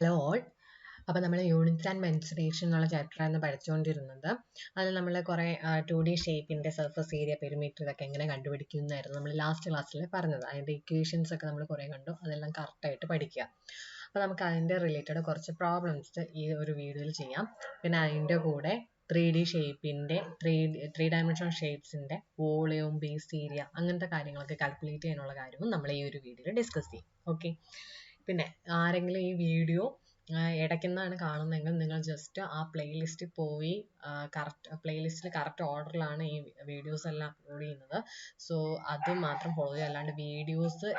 Hello all. അപ്പോൾ നമ്മൾ units and mensuration എന്നുള്ള ചാപ്റ്ററാണ് പഠിച്ചുകൊണ്ടിരുന്നത്. അതിൽ നമ്മൾ കുറേ 2D ഷേപ്പിൻ്റെ സർഫസ് ഏരിയ പെരിമീറ്റർ ഇതൊക്കെ എങ്ങനെ കണ്ടുപിടിക്കുന്നതായിരുന്നു നമ്മൾ ലാസ്റ്റ് ക്ലാസ്സിൽ പറഞ്ഞത്. അതിൻ്റെ ഇക്വേഷൻസ് ഒക്കെ നമ്മൾ കുറേ കണ്ടു, അതെല്ലാം കറക്റ്റായിട്ട് പഠിക്കുക. അപ്പോൾ നമുക്ക് അതിൻ്റെ റിലേറ്റഡ് കുറച്ച് പ്രോബ്ലംസ് ഈ ഒരു വീഡിയോയിൽ ചെയ്യാം. പിന്നെ അതിൻ്റെ കൂടെ 3D ഷേപ്പിൻ്റെ ത്രീ ഡയമെൻഷണൽ ഷേപ്സിൻ്റെ വോളിയം, ബേസ് ഏരിയ അങ്ങനത്തെ കാര്യങ്ങളൊക്കെ കാൽക്കുലേറ്റ് ചെയ്യാനുള്ള കാര്യവും നമ്മൾ ഈ ഒരു വീഡിയോയിൽ ഡിസ്കസ് ചെയ്യും. ഓക്കെ. പിന്നെ ആരെങ്കിലും ഈ വീഡിയോ ഇടയ്ക്കുന്നാണ് കാണുന്നതെങ്കിൽ നിങ്ങൾ ജസ്റ്റ് ആ പ്ലേലിസ്റ്റിൽ പോയി പ്ലേലിസ്റ്റിൽ കറക്റ്റ് ഓർഡറിലാണ് ഈ വീഡിയോസ് എല്ലാം അപ്ലോഡ് ചെയ്യുന്നത്. സോ അത് മാത്രം ഫോളോ ചെയ്യുക, അല്ലാണ്ട് വീഡിയോസ്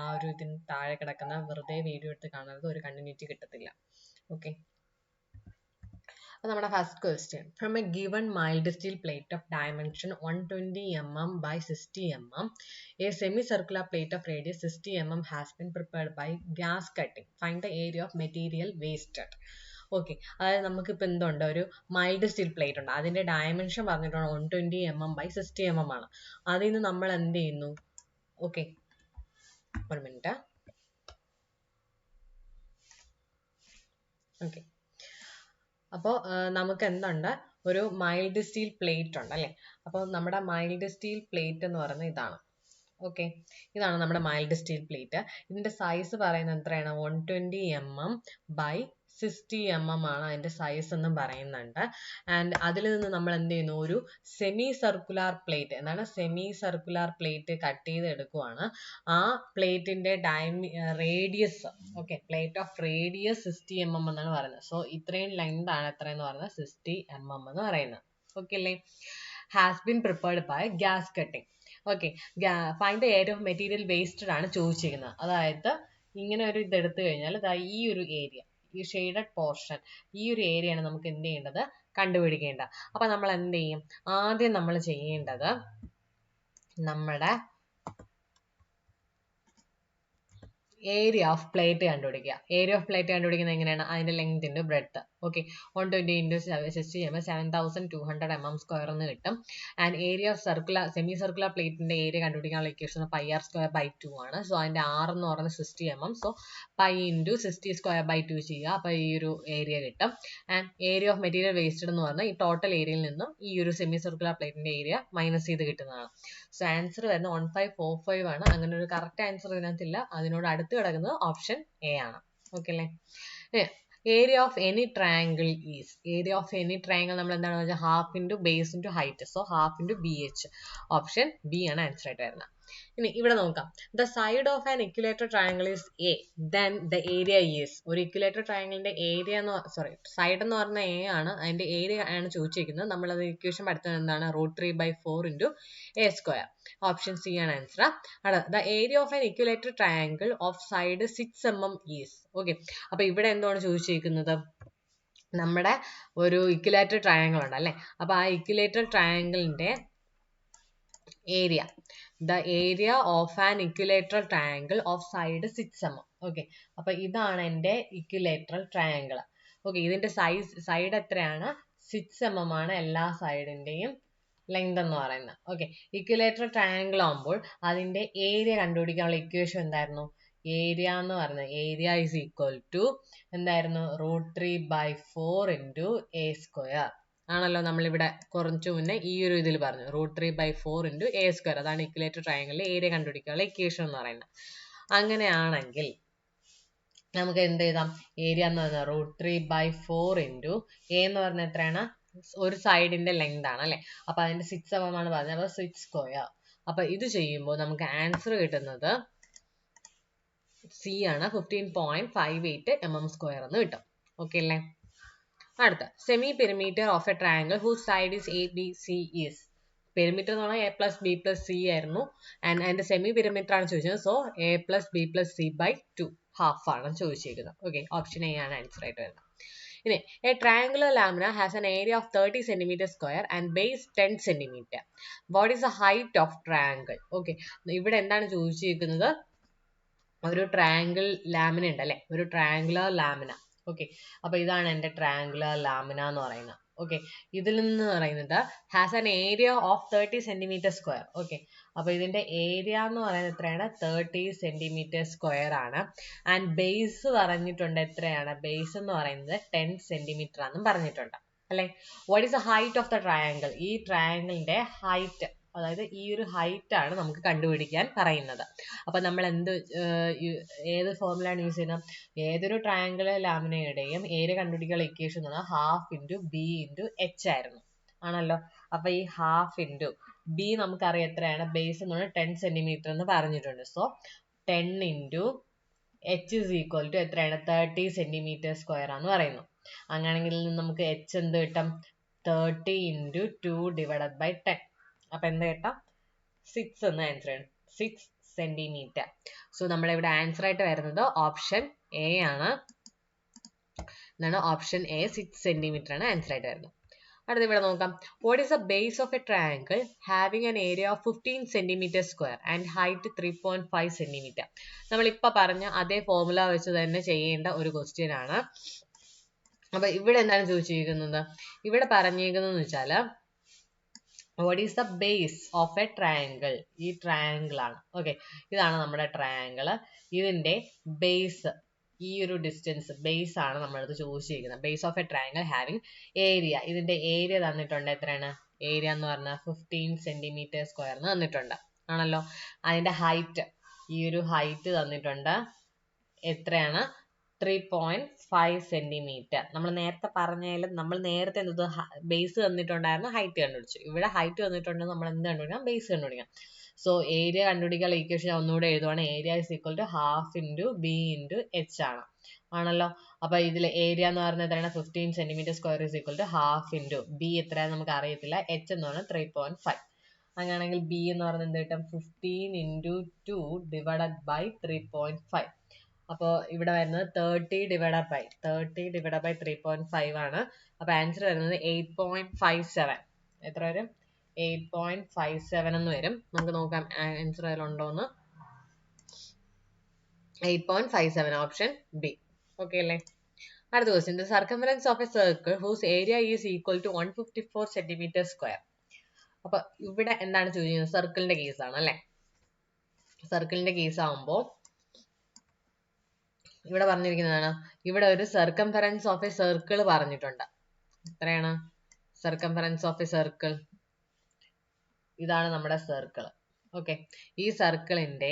ആ ഒരു ഇതിന് താഴെ കിടക്കുന്ന വെറുതെ വീഡിയോ എടുത്ത് കാണരുത്, ഒരു കണ്ടിന്യൂറ്റി കിട്ടത്തില്ല. ഓക്കെ. അപ്പോൾ നമ്മുടെ first question, from A given mild steel plate of dimension 120 mm by 60 mm, a semicircular plate of radius 60 mm has been prepared by gas cutting. Find the area of material wasted. Okay, അതായത് നമുക്കിപ്പോൾ എന്തുണ്ട്, ഒരു mild steel plate ഉണ്ട്, അതിൻ്റെ dimension പറഞ്ഞിട്ടുണ്ട് 120 mm by 60 mm ആണ്. അതിൽ നിന്ന് നമ്മൾ എന്ത് ചെയ്യുന്നു? ഓക്കെ, ഒരു മിനിറ്റ്. ഓക്കെ, അപ്പോൾ നമുക്ക് എന്തുണ്ട്, ഒരു മൈൽഡ് സ്റ്റീൽ പ്ലേറ്റ് ഉണ്ട് അല്ലേ. അപ്പോൾ നമ്മുടെ മൈൽഡ് സ്റ്റീൽ പ്ലേറ്റ് എന്ന് പറയുന്നത് ഇതാണ്. ഓക്കെ, ഇതാണ് നമ്മുടെ മൈൽഡ് സ്റ്റീൽ പ്ലേറ്റ്. ഇതിൻ്റെ സൈസ് പറയുന്നത് എത്രയാണ്? 120 mm by 60 mm ആണ് അതിൻ്റെ സൈസ് എന്നും പറയുന്നുണ്ട്. ആൻഡ് അതിൽ നിന്ന് നമ്മൾ എന്ത് ചെയ്യുന്നു, ഒരു സെമി സർക്കുലാർ പ്ലേറ്റ്, എന്താണ് സെമി സർക്കുലാർ പ്ലേറ്റ് കട്ട് ചെയ്ത് എടുക്കുവാണ്. ആ പ്ലേറ്റിൻ്റെ radius, okay, plate of radius 60 mm എന്നാണ് പറയുന്നത്. സോ ഇത്രയും ലെങ്ത് ആണ് എത്രയെന്ന് പറയുന്നത്? 60 mm എന്ന് പറയുന്നത്. ഓക്കെ അല്ലേ? Has been prepared by gas cutting. Okay, find the area of material wasted ആണ് ചോദിച്ചിരിക്കുന്നത്. അതായത് ഇങ്ങനെ ഒരു ഇത് എടുത്തു കഴിഞ്ഞാൽ ഈ ഒരു ഏരിയ, ഈ ഷെയ്ഡഡ് പോർഷൻ, ഈ ഒരു ഏരിയ ആണ് നമുക്ക് എന്ത് ചെയ്യേണ്ടത്? കണ്ടുപിടിക്കേണ്ടത്. അപ്പൊ നമ്മൾ എന്ത് ചെയ്യും? ആദ്യം നമ്മൾ ചെയ്യേണ്ടത് നമ്മുടെ ഏരിയ ഓഫ് പ്ലേറ്റ് കണ്ടുപിടിക്കുക. ഏരിയ ഓഫ് പ്ലേറ്റ് കണ്ടുപിടിക്കുന്നത് എങ്ങനെയാണ്? അതിന്റെ length into breadth. Okay, 120 into 60 mm 7200 mm² എന്ന് കിട്ടും. And area of semi circular പ്ലേറ്റിന്റെ ഏരിയ കണ്ടുപിടിക്കാനുള്ള ഇക്വേഷൻ πr²/2 ആണ്. സോ അതിന്റെ r എന്ന് പറയുന്നത് 60 mm. സോ π into 60²/2 ചെയ്യുക, അപ്പോൾ ഈ ഒരു ഏരിയ കിട്ടും. And area of material wasted എന്ന് പറഞ്ഞാൽ ഈ ടോട്ടൽ ഏരിയയിൽ നിന്നും ഈ ഒരു സെമി സർക്കുലർ പ്ലേറ്റിന്റെ ഏരിയ മൈനസ് ചെയ്ത് കിട്ടുന്നതാണ്. സോ ആൻസർ വരുന്നത് 1545 ആണ്. അങ്ങനെ ഒരു കറക്റ്റ് ആൻസർ ഇതിനകത്തില്ല, അതിനോട് അടുത്ത് കിടക്കുന്നത് ഓപ്ഷൻ എ ആണ്. ഓക്കെ അല്ലേ? Area of any triangle is, area of any triangle നമ്മൾ എന്താണ് വെച്ചാൽ half into base into height. So half into BH. Option B ആണ് ആൻസർ ആയിട്ട് വരുന്നത്. ഇനി ഇവിടെ നോക്കാം, the side of an equilateral triangle is A, then the area is. ഒരു ഇക്വലേറ്റർ ട്രയാങ്കിളിന്റെ ഏരിയ സൈഡ് എന്ന് പറഞ്ഞാൽ എ ആണ്, അതിന്റെ ഏരിയ ആണ് ചോദിച്ചിരിക്കുന്നത്. നമ്മളത് ഇക്വേഷൻ പഠിത്തം എന്താണ്? √3/4 into a². ഓപ്ഷൻ സി ആണ് answer. The area of an equilateral triangle of side 6 mm is. Okay, അപ്പൊ ഇവിടെ എന്താണ് ചോദിച്ചിരിക്കുന്നത്? നമ്മുടെ ഒരു ഇക്വലേറ്റർ ട്രയാങ്കിൾ ഉണ്ട് അല്ലെ. അപ്പൊ ആ ഇക്വലേറ്റർ ട്രയാങ്കിളിന്റെ area, the area of an equilateral triangle of side 6 mm. Okay, അപ്പൊ ഇതാണ് എൻ്റെ ഇക്വലേറ്ററൽ ട്രയാങ്കിൾ. ഓക്കെ, ഇതിന്റെ സൈഡ് എത്രയാണ്? 6 mm ആണ് എല്ലാ സൈഡിന്റെയും ലെങ്ത് എന്ന് പറയുന്നത്. ഓക്കെ, ഇക്വലേറ്ററൽ ട്രയാങ്കിൾ ആകുമ്പോൾ അതിന്റെ ഏരിയ കണ്ടുപിടിക്കാനുള്ള ഇക്വേഷൻ എന്തായിരുന്നു? ഏരിയ എന്ന് പറയുന്നത് ഏരിയ ഈസ് ഈക്വൽ ടു എന്തായിരുന്നു? √3/4 into a². ആണല്ലോ നമ്മളിവിടെ കുറച്ചു മുന്നേ ഈ ഒരു ഇതിൽ പറഞ്ഞു, √3/4 into a². അതാണ് ഇക്വലേറ്റർ ട്രയാങ്കിളിലെ ഏരിയ കണ്ടുപിടിക്കാനുള്ള ഇക്വേഷൻ എന്ന് പറയുന്നത്. അങ്ങനെയാണെങ്കിൽ നമുക്ക് എന്ത് ചെയ്താം? ഏരിയ എന്ന് പറഞ്ഞാൽ √3/4 into a എന്ന് പറഞ്ഞാൽ എത്രയാണ്? ഒരു സൈഡിന്റെ ലെങ്ത് ആണ് അല്ലെ. അപ്പൊ അതിന്റെ 6 mm ആണ് പറഞ്ഞത്, അപ്പൊ 6². അപ്പൊ ഇത് ചെയ്യുമ്പോൾ നമുക്ക് ആൻസർ കിട്ടുന്നത് സി ആണ്, 15.58 mm² എന്ന് കിട്ടും. ഓക്കെ അല്ലേ? അടുത്ത, semi perimeter of a triangle whose side is ABC is. Perimeter എന്ന് പറഞ്ഞാൽ a+b+c ആയിരുന്നു. ആൻഡ് അതിന്റെ സെമി പെരിമീറ്റർ ആണ് ചോദിച്ചത്. സോ a+b+c/2 ഹാഫ് ആണ് ചോദിച്ചിരിക്കുന്നത്. ഓക്കെ, ഓപ്ഷൻ എ ആണ് ആൻസർ ആയിട്ട് വരുന്നത്. ഇനി a triangular lamina has an area of 30 cm² and base 10 cm. What is the height of triangle? Okay, ഇവിടെ എന്താണ് ചോദിച്ചിരിക്കുന്നത്? ഒരു ട്രയാങ്കിൾ ലാമിന ഉണ്ട് അല്ലെ, ഒരു ട്രയാങ്കുലർ ലാമിന. ഓക്കെ, അപ്പൊ ഇതാണ് എൻ്റെ ട്രയാങ്കുലർ ലാമിന എന്ന് പറയുന്നത്. ഓക്കെ, ഇതിൽ നിന്ന് പറയുന്നത് has an area of 30 centimetre square. Okay, അപ്പൊ ഇതിന്റെ ഏരിയ എന്ന് പറയുന്നത് എത്രയാണ്? 30 സെന്റിമീറ്റർ സ്ക്വയർ ആണ്. ആൻഡ് ബേസ് പറഞ്ഞിട്ടുണ്ട് എത്രയാണ്? ബേസ് എന്ന് പറയുന്നത് 10 സെന്റിമീറ്റർ ആണെന്നും പറഞ്ഞിട്ടുണ്ട് അല്ലെ. What is the height of the triangle? ഈ ട്രയാങ്കിളിന്റെ ഹൈറ്റ്, അതായത് ഈ ഒരു ഹൈറ്റ് ആണ് നമുക്ക് കണ്ടുപിടിക്കാൻ പറയുന്നത്. അപ്പൊ നമ്മൾ ഏത് ഫോർമുലയാണ് യൂസ് ചെയ്യുന്നത്? ഏതൊരു ട്രയാങ്കിൾ ലാമിനയുടെയും ഏരിയ കണ്ടുപിടിക്കാനുള്ള ഇക്വേഷൻ എന്ന് പറഞ്ഞാൽ half into B into H ആയിരുന്നു, ആണല്ലോ. അപ്പൊ ഈ ഹാഫ് ഇൻറ്റു ബി നമുക്കറിയാം എത്രയാണ്? ബേസ് എന്ന് പറഞ്ഞാൽ 10 സെന്റിമീറ്റർ എന്ന് പറഞ്ഞിട്ടുണ്ട്. So 10 into h is equal to എത്രയാണ്? 30 സെന്റിമീറ്റർ സ്ക്വയർ ആണെന്ന് പറയുന്നു. അങ്ങനെയാണെങ്കിൽ നമുക്ക് എച്ച് എന്ത് കിട്ടും? 30 ഇൻറ്റു 2 ഡിവൈഡഡ് ബൈ 10. അപ്പൊ എന്ത് കിട്ടാം? 6 എന്ന ആൻസർ ആണ്, 6 സെന്റിമീറ്റർ. സോ നമ്മുടെ ഇവിടെ ആൻസർ ആയിട്ട് വരുന്നത് ഓപ്ഷൻ എ ആണ്. എന്താണ്? ഓപ്ഷൻ എ 6 സെന്റിമീറ്റർ ആണ് ആൻസർ ആയിട്ട് വരുന്നത്. അടുത്ത ഇവിടെ നോക്കാം. What is the base of a triangle having an area of 15 centimetre square and height 3.5 centimetre? നമ്മളിപ്പോ പറഞ്ഞ അതേ ഫോർമുല വെച്ച് തന്നെ ചെയ്യേണ്ട ഒരു ക്വസ്റ്റ്യൻ ആണ്. അപ്പൊ ഇവിടെ എന്താണ് ചോദിച്ചിരിക്കുന്നത്? ഇവിടെ പറഞ്ഞിരിക്കുന്നത് വെച്ചാല് what is the base of a triangle? ഈ ട്രയാങ്കിൾ ആണ്. ഓക്കെ, ഇതാണ് നമ്മുടെ ട്രയാങ്കിൾ. ഇതിന്റെ ബേസ്, ഈ ഒരു ഡിസ്റ്റൻസ് ബേസ് ആണ് നമ്മളടുത്ത് ചോദിച്ചിരിക്കുന്നത്. Base of a triangle having area. ഇതിന്റെ ഏരിയ തന്നിട്ടുണ്ട് എത്രയാണ്? ഏരിയ എന്ന് പറഞ്ഞാൽ 15 സെന്റിമീറ്റർ സ്ക്വയർ എന്ന് തന്നിട്ടുണ്ട്, ആണല്ലോ. അതിന്റെ ഹൈറ്റ്, ഈ ഒരു ഹൈറ്റ് തന്നിട്ടുണ്ട് എത്രയാണ്? 3.5 സെന്റിമീറ്റർ. നമ്മൾ നേരത്തെ പറഞ്ഞാലും നമ്മൾ നേരത്തെ എന്തത് ബേസ് തന്നിട്ടുണ്ടായിരുന്നു, ഹൈറ്റ് കണ്ടുപിടിച്ചു. ഇവിടെ ഹൈറ്റ് തന്നിട്ടുണ്ട്, നമ്മൾ എന്ത് കണ്ടുപിടിക്കണം? ബേസ് കണ്ടുപിടിക്കണം. സോ ഏരിയ കണ്ടുപിടിക്കാനുള്ള ഇക്വേഷൻ ഒന്നുകൂടെ എഴുതുവാണ്. Area is equal to half into B into H ആണ്, ആണല്ലോ. അപ്പൊ ഇതിൽ ഏരിയ എന്ന് പറയുന്നത് എത്രയാണ്? 15 centimetre square is equal to half into B എത്രയാണെന്ന് നമുക്ക് അറിയത്തില്ല, എച്ച് എന്ന് പറഞ്ഞാൽ 3.5. അങ്ങനെയാണെങ്കിൽ ബി എന്ന് പറയുന്നത് എന്ത് കിട്ടും? 15 ഇൻറ്റു 2 ഡിവൈഡഡ് ബൈ 3.5. അപ്പോൾ ഇവിടെ വരുന്നത് 30 ഡിവൈഡഡ് ബൈ 3.5 ആണ്. അപ്പൊ ആൻസർ വരുന്നത് 8.57. എത്ര വരും? 8.57 എന്ന് വരും. നമുക്ക് നോക്കാം ആൻസർ അതിലുണ്ടോന്ന്. 8.57, ഓപ്ഷൻ ബി. ഓക്കെ അല്ലേ? അടുത്ത question. The circumference of a circle whose area is equal to 154 centimetre square. അപ്പൊ ഇവിടെ എന്താണ് ചോദിക്കുന്നത്? സർക്കിളിന്റെ കേസ് ആണ് അല്ലെ. സർക്കിളിന്റെ കേസ് ആവുമ്പോൾ ഇവിടെ പറഞ്ഞിരിക്കുന്നതാണ്, ഇവിടെ ഒരു സർക്കംഫറൻസ് ഓഫ് എ സർക്കിൾ പറഞ്ഞിട്ടുണ്ട്. എത്രയാണ് സർക്കംഫറൻസ് ഓഫ് എ സർക്കിൾ? ഇതാണ് നമ്മുടെ സർക്കിൾ. ഓക്കെ, ഈ സർക്കിളിന്റെ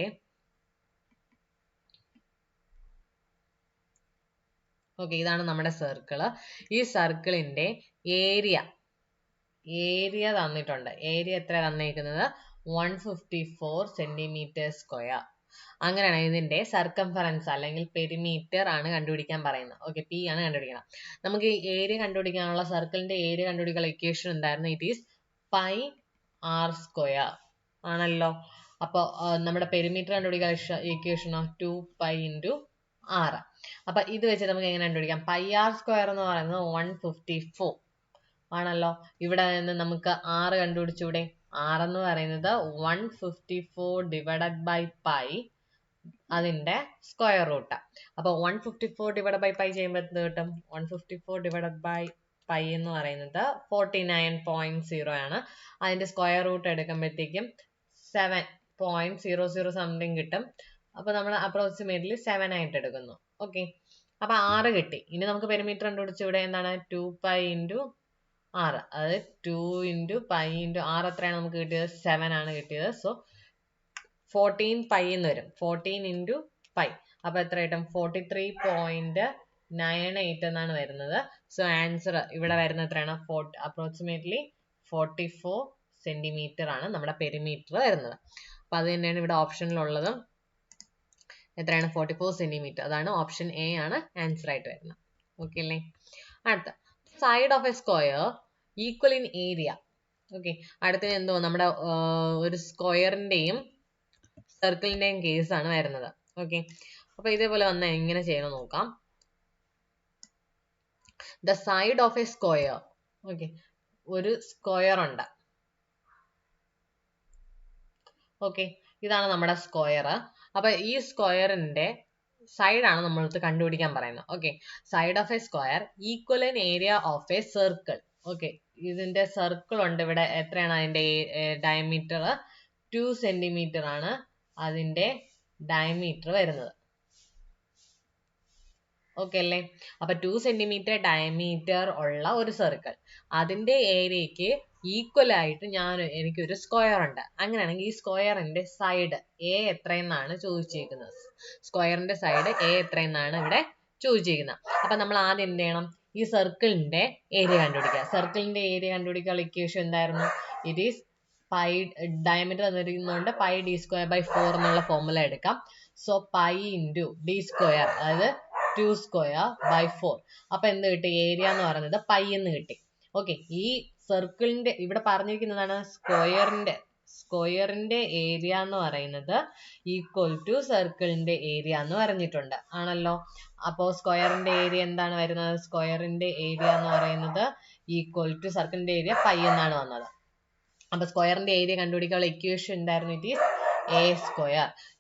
ഇതാണ് നമ്മുടെ സർക്കിള്. ഈ സർക്കിളിന്റെ ഏരിയ തന്നിട്ടുണ്ട്. ഏരിയ എത്ര തന്നേക്കുന്നത്? 154 സെന്റിമീറ്റർ സ്ക്വയർ. അങ്ങനെയാണ് ഇതിന്റെ സർക്കംഫറൻസ് അല്ലെങ്കിൽ പെരിമീറ്റർ ആണ് കണ്ടുപിടിക്കാൻ പറയുന്നത്. ഓക്കെ, പി ആണ് കണ്ടുപിടിക്കണം. നമുക്ക് ഈ ഏരിയ കണ്ടുപിടിക്കാനുള്ള, സർക്കിളിന്റെ ഏരിയ കണ്ടുപിടിക്കാനുള്ള ഇക്വേഷൻ എന്തായിരുന്നു? It is pi R square, ആണല്ലോ. അപ്പൊ നമ്മുടെ പെരിമീറ്റർ കണ്ടുപിടിക്കാൻ ഇക്വേഷനോ 2 പൈ ഇൻറ്റു ആർ. അപ്പൊ ഇത് വെച്ച് നമുക്ക് എങ്ങനെ കണ്ടുപിടിക്കാം? പൈ ആർ സ്ക്വയർ എന്ന് പറയുന്നത് 154 ആണല്ലോ. ഇവിടെ നിന്ന് നമുക്ക് ആർ കണ്ടുപിടിച്ചൂടെ? ആർ എന്ന് പറയുന്നത് 154 ഡിവൈഡഡ് ബൈ പൈ, അതിന്റെ സ്ക്വയർ റൂട്ട്. അപ്പൊ 154 ഡിവൈഡ് ബൈ പൈ ചെയ്യുമ്പോൾ എന്ത് കിട്ടും? 154 ഡിവൈഡഡ് ബൈ പൈ എന്ന് പറയുന്നത് 49.0 ആണ്. അതിന്റെ സ്ക്വയർ റൂട്ട് എടുക്കുമ്പോഴത്തേക്കും 7.00 സംതിങ് കിട്ടും. അപ്പൊ നമ്മൾ അപ്രോക്സിമേറ്റ്ലി 7 ആയിട്ട് എടുക്കുന്നു. ഓക്കെ, അപ്പൊ 6 കിട്ടി. ഇനി നമുക്ക് പെരിമീറ്റർ കണ്ടുപിടിച്ച് ഇവിടെ എന്താണ്? 2 പൈ ഇൻറ്റു 6, അതായത് 2 ഇൻറ്റു പൈ ഇൻറ്റു 6 എത്രയാണ് നമുക്ക് കിട്ടിയത്? 7 ആണ് കിട്ടിയത്. സോ 14 പൈ എന്ന് വരും. 14 ഇൻറ്റു പൈ, അപ്പൊ എത്ര കിട്ടും? 43.98 എന്നാണ് വരുന്നത്. സോ ആൻസർ ഇവിടെ വരുന്നത് എത്രയാണ്? അപ്രോക്സിമേറ്റ്ലി 44 സെന്റിമീറ്റർ ആണ് നമ്മുടെ പെരിമീറ്റർ വരുന്നത്. അപ്പൊ അത് തന്നെയാണ് ഇവിടെ ഓപ്ഷനിലുള്ളത്. എത്രയാണ്? 44 സെന്റിമീറ്റർ. അതാണ് ഓപ്ഷൻ എ ആണ് ആൻസർ ആയിട്ട് വരുന്നത്. ഓക്കെ അല്ലേ? അടുത്ത side of A square equal in area. Okay, അടുത്തത് എന്തോ നമ്മുടെ ഒരു സ്ക്വയറിന്റെയും സർക്കിളിന്റെയും കേസ് ആണ് വരുന്നത്. ഓക്കെ, അപ്പൊ ഇതേപോലെ വന്നാൽ എങ്ങനെ ചെയ്യണം നോക്കാം. The side of A square. Okay, ഒരു സ്ക്വയർ ഉണ്ട്. ഓക്കെ, ഇതാണ് നമ്മുടെ സ്ക്വയർ. അപ്പൊ ഈ സ്ക്വയറിന്റെ സൈഡാണ് നമ്മളടുത്ത് കണ്ടുപിടിക്കാൻ പറയുന്നത്. Okay, side of A square equal in area of a circle. Okay, ഇതിന്റെ സർക്കിൾ ഉണ്ട് ഇവിടെ. എത്രയാണ് അതിന്റെ ഡയമീറ്റർ? 2 സെന്റിമീറ്റർ ആണ് അതിന്റെ ഡയമീറ്റർ വരുന്നത്. ഓക്കെ അല്ലേ? അപ്പൊ 2 സെന്റിമീറ്റർ ഡയമീറ്റർ ഉള്ള ഒരു സർക്കിൾ, അതിന്റെ ഏരിയക്ക് ഈക്വൽ ആയിട്ട് എനിക്കൊരു സ്ക്വയർ ഉണ്ട്. അങ്ങനെയാണെങ്കിൽ ഈ സ്ക്വയറിന്റെ സൈഡ് എ എത്രയെന്നാണ് ചോദിച്ചിരിക്കുന്നത്. സ്ക്വയറിന്റെ സൈഡ് എ എത്രയെന്നാണ് ഇവിടെ ചോദിച്ചിരിക്കുന്നത്. അപ്പൊ നമ്മൾ ആദ്യം എന്ത് ചെയ്യണം? ഈ സർക്കിളിന്റെ ഏരിയ കണ്ടുപിടിക്കുക. സർക്കിളിന്റെ ഏരിയ കണ്ടുപിടിക്കാനുള്ള ഇക്വേഷൻ എന്തായിരുന്നു? ഇറ്റ് ഈസ് പൈ, ഡയമീറ്റർ തന്നിരിക്കുന്നതുകൊണ്ട് പൈ ഡി സ്ക്വയർ ബൈ 4 എന്നുള്ള ഫോർമുല എടുക്കാം. So pi into D square, അതായത് 2 സ്ക്വയർ ബൈ 4. അപ്പൊ എന്ത് കിട്ടി? ഏരിയ എന്ന് പറയുന്നത് പൈ എന്ന് കിട്ടി. ഓക്കെ, ഈ സർക്കിളിന്റെ ഇവിടെ പറഞ്ഞിരിക്കുന്നതാണ് സ്ക്വയറിന്റെ ഏരിയ എന്ന് പറയുന്നത് ഈക്വൽ ടു സർക്കിളിന്റെ ഏരിയ എന്ന് പറഞ്ഞിട്ടുണ്ട്, ആണല്ലോ. അപ്പോ സ്ക്വയറിന്റെ ഏരിയ എന്താണ് വരുന്നത്? സ്ക്വയറിന്റെ ഏരിയ എന്ന് പറയുന്നത് ഈക്വൽ ടു സർക്കിളിന്റെ ഏരിയ പൈ എന്നാണ് വന്നത്. അപ്പൊ സ്ക്വയറിന്റെ ഏരിയ കണ്ടുപിടിക്കാനുള്ള ഇക്വേഷൻ എന്തായിരുന്നു? It is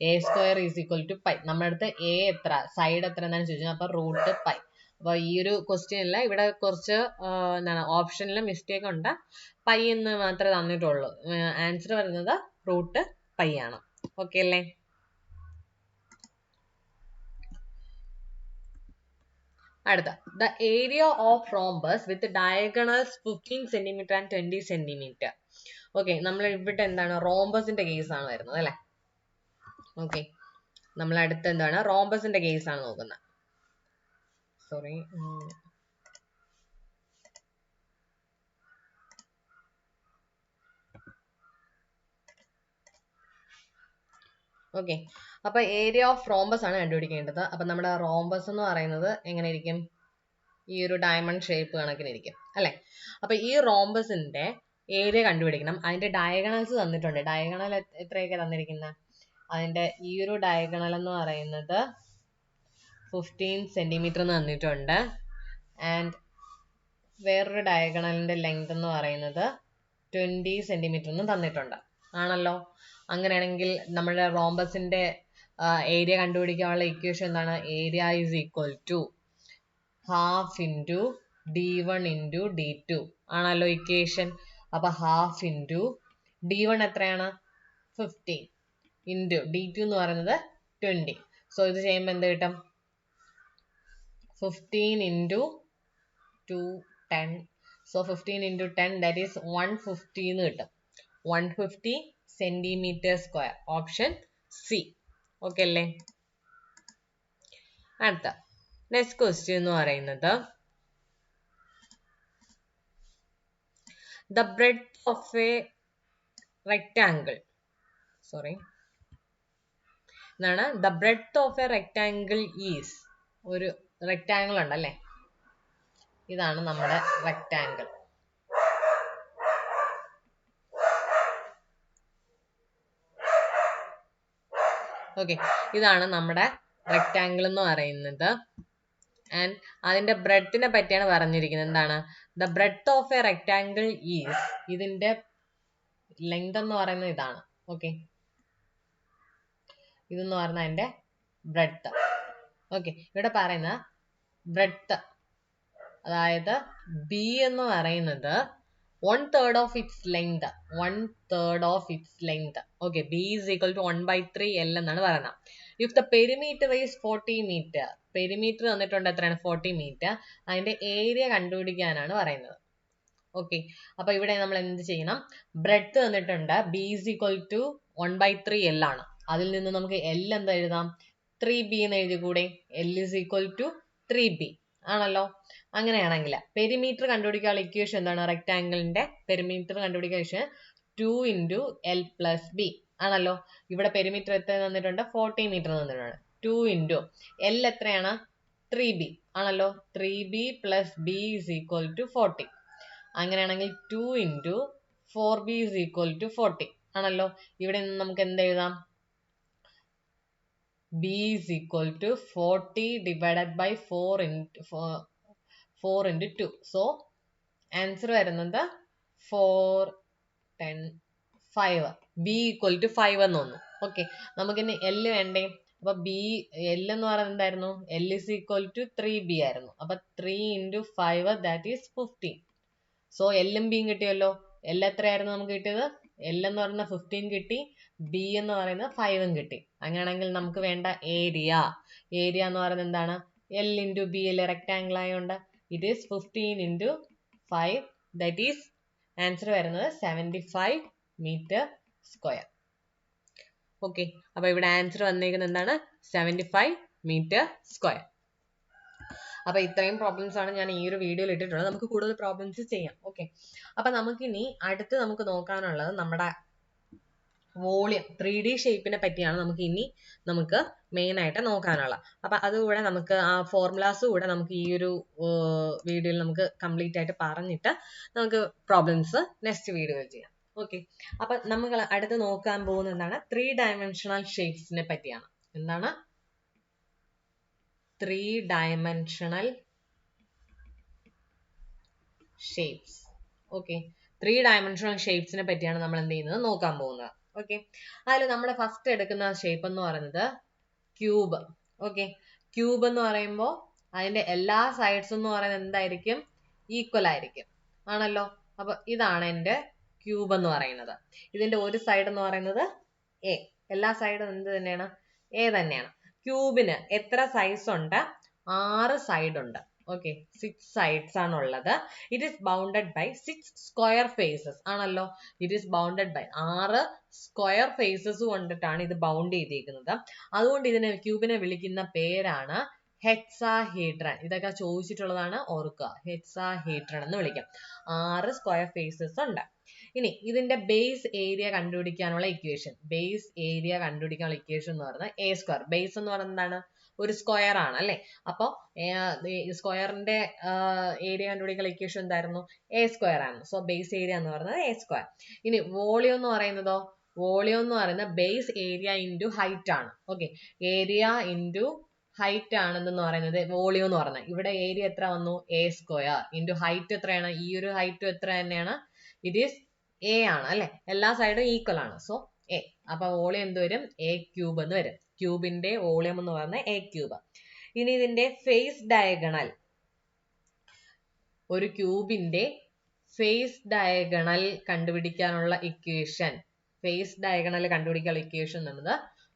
a square is equal to pi. നമ്മുടെ അടുത്ത് എ എത്ര, സൈഡ് എത്ര എന്നാണ് ചോദിച്ചത്. അപ്പൊ റൂട്ട് പൈ. അപ്പൊ ഈ ഒരു ക്വസ്റ്റ്യനിൽ ഇവിടെ കുറച്ച് എന്താണ് ഓപ്ഷനിൽ മിസ്റ്റേക്ക് ഉണ്ട്. പൈ എന്ന് മാത്രമേ തന്നിട്ടുള്ളൂ. ആൻസർ വരുന്നത് റൂട്ട് പൈ ആണ്. ഓക്കെ അല്ലേ? അടുത്ത, the area of rhombus with diagonals 15 centimetre and 20 centimetre. Okay, നമ്മൾ ഇവിടെ എന്താണ് റോംബസിന്റെ കേസ് ആണ് വരുന്നത് അല്ലെ. ഓക്കെ, നമ്മൾ അടുത്ത എന്താണ് റോംബസിന്റെ കേസ് ആണ് നോക്കുന്നത്. Sorry, okay. അപ്പൊ ഏരിയ ഓഫ് റോംബസ് ആണ് കണ്ടുപിടിക്കേണ്ടത്. അപ്പൊ നമ്മുടെ റോംബസ് എന്ന് പറയുന്നത് എങ്ങനെ ഇരിക്കും? ഈ ഒരു ഡയമണ്ട് ഷേപ്പ് കണക്കിനിരിക്കും അല്ലെ. അപ്പൊ ഈ റോംബസിന്റെ ഏരിയ കണ്ടുപിടിക്കണം. അതിന്റെ ഡയഗണൽസ് തന്നിട്ടുണ്ട്. ഡയഗണൽ എത്രയൊക്കെ തന്നിരിക്കുന്നത്? അതിന്റെ ഈ ഒരു ഡയഗണൽ എന്ന് പറയുന്നത് 15 സെന്റിമീറ്റർ എന്ന് തന്നിട്ടുണ്ട്. ആൻഡ് വേറൊരു ഡയഗണലിന്റെ ലെങ്ത് എന്ന് പറയുന്നത് 20 സെന്റിമീറ്റർ എന്ന് തന്നിട്ടുണ്ട്, ആണല്ലോ. അങ്ങനെയാണെങ്കിൽ നമ്മുടെ റോംബസിന്റെ ഏരിയ കണ്ടുപിടിക്കാനുള്ള ഇക്വേഷൻ എന്താണ്? Area is equal to half into d1 into d2 ആണല്ലോ ഇക്വേഷൻ. അപ്പൊ ഹാഫ് ഇൻറ്റു d1 എത്രയാണ്? 15 ഇൻറ്റു d2 എന്ന് പറയുന്നത് 20. സോ ഇത് ചെയ്യുമ്പോൾ എന്ത് കിട്ടും? 15 into 2 10. So 15 into 10 that is 150 എന്ന് കിട്ടും. 150 centimetre square. Option C. Okay അല്ലേ? അടുത്ത നെക്സ്റ്റ് ക്വസ്റ്റ്യൻ എന്ന് പറയുന്നത് the breadth of a rectangle, എന്താണ്? the breadth of a rectangle is, ഒരു റെക്ടാങ്കിൾ ഉണ്ടല്ലേ, ഇതാണ് നമ്മുടെ റെക്ടാങ്കിൾ. ഓക്കെ, ഇതാണ് നമ്മുടെ റെക്ടാങ്കിൾ എന്ന് പറയുന്നത്. ആൻഡ് അതിന്റെ ബ്രെഡ്ത്തിനെ പറ്റിയാണ് പറഞ്ഞിരിക്കുന്നത്. എന്താണ്? The breadth of A rectangle is, ഇതിന്റെ ലെങ്ത് എന്ന് പറയുന്നത് ഇതാണ്. ഓക്കെ, ഇതെന്ന് പറഞ്ഞാൽ അതിന്റെ ബ്രെഡ്ത്ത്. ഓക്കെ, ഇവിടെ പറയുന്ന ബ്രെഡ്ത്ത്, അതായത് ബി എന്ന് പറയുന്നത് 1/3 of its length. 1/3 of its length. Okay, B is equal to 1/3 L എന്നാണ് പറയുന്നത്. If the perimeter is 40 meter, perimeter തന്നിട്ടുണ്ട് എത്രയാണ്? 40 meter. അതിന്റെ ഏരിയ കണ്ടുപിടിക്കാനാണ് പറയുന്നത്. ഓക്കെ, അപ്പൊ ഇവിടെ നമ്മൾ എന്ത് ചെയ്യണം? ബ്രെഡ്ത്ത് തന്നിട്ടുണ്ട്, B is equal to 1/3 L ആണ്. അതിൽ നിന്ന് നമുക്ക് L എന്താ എഴുതാം? 3B എന്ന് എഴുതി കൂടെ? L is equal to 3B ആണല്ലോ. അങ്ങനെയാണെങ്കിൽ പെരിമീറ്റർ കണ്ടുപിടിക്കാനുള്ള ഇക്വേഷൻ എന്താണ്? റെക്ടാങ്കിളിന്റെ പെരിമീറ്റർ കണ്ടുപിടിക്കാൻ equation 2 into L plus B ആണല്ലോ. ഇവിടെ പെരിമീറ്റർ എത്ര തന്നിട്ടുണ്ട്? 40 മീറ്റർ തന്നിട്ടുണ്ട്. 2 ഇൻറ്റു എൽ എത്രയാണ്? 3B ആണല്ലോ. 3B plus B is equal to 40. അങ്ങനെയാണെങ്കിൽ 2 into 4B is equal to 40 ആണല്ലോ. ഇവിടെ നിന്ന് നമുക്ക് എന്ത് എഴുതാം? B is equal to 40 divided by 4 into 2. So, answer വരുന്നത് 4, 10, 5. B equal to 5 എന്ന് തോന്നുന്നു. ഓക്കെ, നമുക്കിനി L വേണ്ടേ? അപ്പൊ L എന്ന് പറയുന്നത് എന്തായിരുന്നു? L is equal to 3B ആയിരുന്നു. അപ്പൊ 3 into 5 that is 15. സോ എല്ലും ബിയും കിട്ടിയല്ലോ. എൽ എത്രയായിരുന്നു നമുക്ക് കിട്ടിയത്? എൽ എന്ന് പറയുന്ന 15 കിട്ടി, ബി എന്ന് പറയുന്നത് 5 കിട്ടി. അങ്ങനെയാണെങ്കിൽ നമുക്ക് വേണ്ട ഏരിയ എന്ന് പറയുന്നത് എന്താണ്? എൽ ഇൻറ്റു ബി അല്ലേ, റെക്ടാംഗിൾ ആയതുകൊണ്ട്. It is 15 into 5, that is answer വരുന്നത് 75 മീറ്റർ സ്ക്വയർ. ഓക്കെ, അപ്പൊ ഇവിടെ ആൻസർ വന്നേക്കുന്നത് എന്താണ്? 75 മീറ്റർ സ്ക്വയർ. അപ്പൊ ഇത്രയും പ്രോബ്ലംസ് ആണ് ഞാൻ ഈ ഒരു വീഡിയോയിൽ ഇട്ടിട്ടുള്ളത്. നമുക്ക് കൂടുതൽ പ്രോബ്ലംസ് ചെയ്യാം. ഓക്കെ, അപ്പൊ നമുക്കിനി അടുത്ത് നമുക്ക് നോക്കാനുള്ളത് നമ്മുടെ വോളിയം 3D ഷേപ്പിനെ പറ്റിയാണ് നമുക്ക് മെയിൻ ആയിട്ട് നോക്കാനുള്ളത്. അപ്പൊ അതുകൂടെ നമുക്ക് ആ ഫോർമുലാസ് കൂടെ നമുക്ക് ഈ ഒരു വീഡിയോയിൽ നമുക്ക് കംപ്ലീറ്റ് ആയിട്ട് പറഞ്ഞിട്ട് നമുക്ക് പ്രോബ്ലംസ് നെക്സ്റ്റ് വീഡിയോയിൽ ചെയ്യാം. ഓക്കെ, അപ്പൊ നമ്മൾ അടുത്ത് നോക്കാൻ പോകുന്നത് എന്താണ്? 3 ഡയമെൻഷണൽ ഷേപ്സിനെ പറ്റിയാണ്. എന്താണ്? 3 ഡയമെൻഷണൽ ഷേപ്സ്. ഓക്കെ, 3 ഡയമെൻഷണൽ ഷേപ്സിനെ പറ്റിയാണ് നമ്മൾ എന്ത് ചെയ്യുന്നത് നോക്കാൻ പോകുന്നത്. ഓക്കെ, അതിൽ നമ്മൾ ഫസ്റ്റ് എടുക്കുന്ന ഷേപ്പ് എന്ന് പറയുന്നത് ക്യൂബ്. ഓക്കെ, ക്യൂബ് എന്ന് പറയുമ്പോൾ അതിന്റെ എല്ലാ സൈഡ്സ് എന്ന് പറയുന്നത് എന്തായിരിക്കും? ഈക്വൽ ആയിരിക്കും, ആണല്ലോ. അപ്പൊ ഇതാണ് എന്റെ ക്യൂബ് എന്ന് പറയുന്നത്. ഇതിന്റെ ഒരു സൈഡ് എന്ന് പറയുന്നത് എ, എല്ലാ സൈഡും എന്ത് തന്നെയാണ്? എ തന്നെയാണ്. ക്യൂബിന് എത്ര സൈഡ്സ് ഉണ്ട്? 6 സൈഡ് ഉണ്ട്. ഓക്കെ, 6 സൈഡ്സ് ആണ് ഉള്ളത്. It is bounded by 6 square faces, ആണല്ലോ. It is bounded by 6 square faces കൊണ്ടിട്ടാണ് ഇത് ബൗണ്ട് ചെയ്തിരിക്കുന്നത്. അതുകൊണ്ട് ഇതിനെ ക്യൂബിനെ വിളിക്കുന്ന പേരാണ് ഹെക്സാഹീഡ്രൺ. ഇതൊക്കെ ചോദിച്ചിട്ടുള്ളതാണ്, ഓർക്കുക. ഹെക്സാഹീഡ്രൺ എന്ന് വിളിക്കാം. 6 സ്ക്വയർ ഫേസസ് ഉണ്ട്. ഇനി ഇതിന്റെ ബേസ് ഏരിയ കണ്ടുപിടിക്കാനുള്ള ഇക്വേഷൻ എന്ന് പറയുന്നത് എ സ്ക്വയർ. ബേസ് എന്ന് പറയുന്നത് എന്താണ്? ഒരു സ്ക്വയർ ആണ് അല്ലെ. അപ്പൊ സ്ക്വയറിന്റെ ഏരിയ കണ്ടുപിടിക്കാനുള്ള ഇക്വേഷൻ എന്തായിരുന്നു? എ സ്ക്വയർ ആണ്. സോ ബേസ് ഏരിയ എന്ന് പറയുന്നത് എ സ്ക്വയർ. ഇനി വോളിയം എന്ന് പറയുന്നതോ? വോളിയം എന്ന് പറയുന്നത് ബേസ് ഏരിയ ഇൻറ്റു ഹൈറ്റ് ആണ്. ഓക്കെ, ഏരിയ ഇൻറ്റു ഹൈറ്റ് ആണെന്ന് പറയുന്നത് വോളിയം എന്ന് പറയുന്നത്. ഇവിടെ ഏരിയ എത്ര വന്നു? എ സ്ക്വയർ ഇൻറ്റു ഹൈറ്റ് എത്രയാണ്? ഈ ഒരു ഹൈറ്റ് എത്ര തന്നെയാണ്? ഇറ്റ് ഈസ് എ ആണ് അല്ലെ. എല്ലാ സൈഡും ഈക്വൽ ആണ്. So A. അപ്പൊ വോളിയം എന്ത് വരും? എ ക്യൂബ് എന്ന് വരും. ക്യൂബിന്റെ വോളിയം എന്ന് പറയുന്നത് എ ക്യൂബ്. ഇനി ഇതിന്റെ ഫേസ് ഡയഗണൽ, ഒരു ക്യൂബിന്റെ ഫേസ് ഡയഗണൽ കണ്ടുപിടിക്കാനുള്ള ഇക്വേഷൻ എന്നത്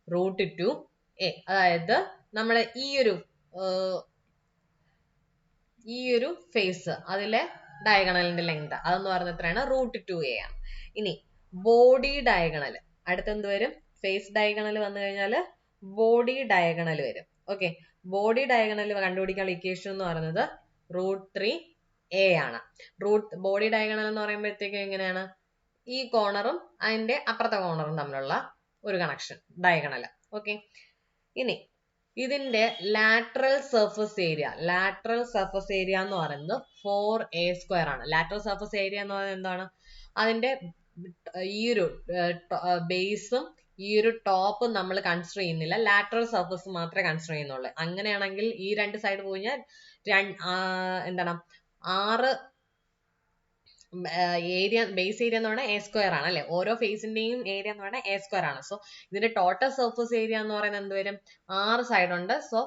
√2a. അതായത് നമ്മുടെ ഈ ഒരു ഫേസ്, അതിലെ ഡയഗണലിന്റെ ലെങ്ത് അതെന്ന് പറയുന്നത് എത്രയാണ്? √2a ആണ്. ഇനി ബോഡി ഡയഗണൽ, അടുത്തെന്ത് വരും? ഫേസ് ഡയഗണൽ വന്നു കഴിഞ്ഞാൽ ബോഡി ഡയഗണൽ വരും. ഓക്കെ, ബോഡി ഡയഗണൽ കണ്ടുപിടിക്കാനുള്ള ഇക്വേഷൻ എന്ന് പറയുന്നത് √3a ആണ്. ബോഡി ഡയഗണൽ എന്ന് പറയുമ്പോഴത്തേക്ക് എങ്ങനെയാണ്? ഈ കോർണറും അതിന്റെ അപ്പുറത്തെ കോർണറും തമ്മിലുള്ള ഒരു കണക്ഷൻ, ഡയഗണൽ. ഓക്കെ, ഇനി ഇതിന്റെ ലാറ്ററൽ സർഫസ് ഏരിയ എന്ന് പറയുന്നത് 4a² ആണ്. ലാറ്ററൽ സർഫസ് ഏരിയ എന്ന് പറയുന്നത് എന്താണ്? അതിന്റെ ഈ ഒരു ബേസും ഈ ഒരു ടോപ്പും നമ്മൾ കൺസിഡർ ചെയ്യുന്നില്ല, ലാറ്ററൽ സർഫസ് മാത്രമേ കൺസിഡർ ചെയ്യുന്നുള്ളൂ. അങ്ങനെയാണെങ്കിൽ ഈ രണ്ട് സൈഡ് പോയി എന്താണ് 6 ഏരിയ, ബേസ് ഏരിയ എന്ന് പറയുന്നത് a² ആണ് അല്ലെ. ഓരോ ഫേസിന്റെയും ഏരിയ എന്ന് പറയുന്നത് a² ആണ്. സോ ഇതിന്റെ ടോട്ടൽ സർഫസ് ഏരിയ എന്ന് പറയുന്നത് എന്ത് വരും? 6 സൈഡ് ഉണ്ട്. സോ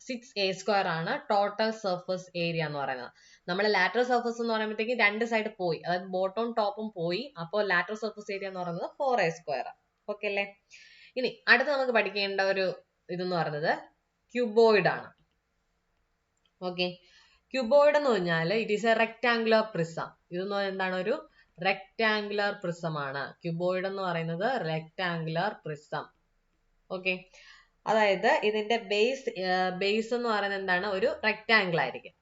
6a² ആണ് ടോട്ടൽ സർഫസ് ഏരിയ എന്ന് പറയുന്നത്. നമ്മൾ ലാറ്ററൽ സർഫസ് എന്ന് പറയുമ്പോഴത്തേക്ക് രണ്ട് സൈഡ് പോയി, അതായത് ബോട്ടവും ടോപ്പും പോയി. അപ്പോൾ ലാറ്ററൽ സർഫസ് ഏരിയ എന്ന് പറയുന്നത് 4a². ഓക്കെ അല്ലേ. ഇനി അടുത്ത് നമുക്ക് പഠിക്കേണ്ട ഒരു ഇതെന്ന് പറയുന്നത് ക്യൂബോയിഡ് ആണ്. ഓക്കെ, ക്യൂബോയിഡ് എന്ന് പറഞ്ഞാൽ it is A rectangular prism. ഇതെന്ന് പറയുന്നത് എന്താണ്? ഒരു റെക്ടാംഗുലർ പ്രിസം ആണ്. ക്യൂബോയിഡ് എന്ന് പറയുന്നത് റെക്ടാംഗുലർ പ്രിസം. ഓക്കെ, അതായത് ഇതിന്റെ ബേസ് എന്ന് പറയുന്നത് എന്താണ്? ഒരു റെക്ടാംഗിൾ ആയിരിക്കും.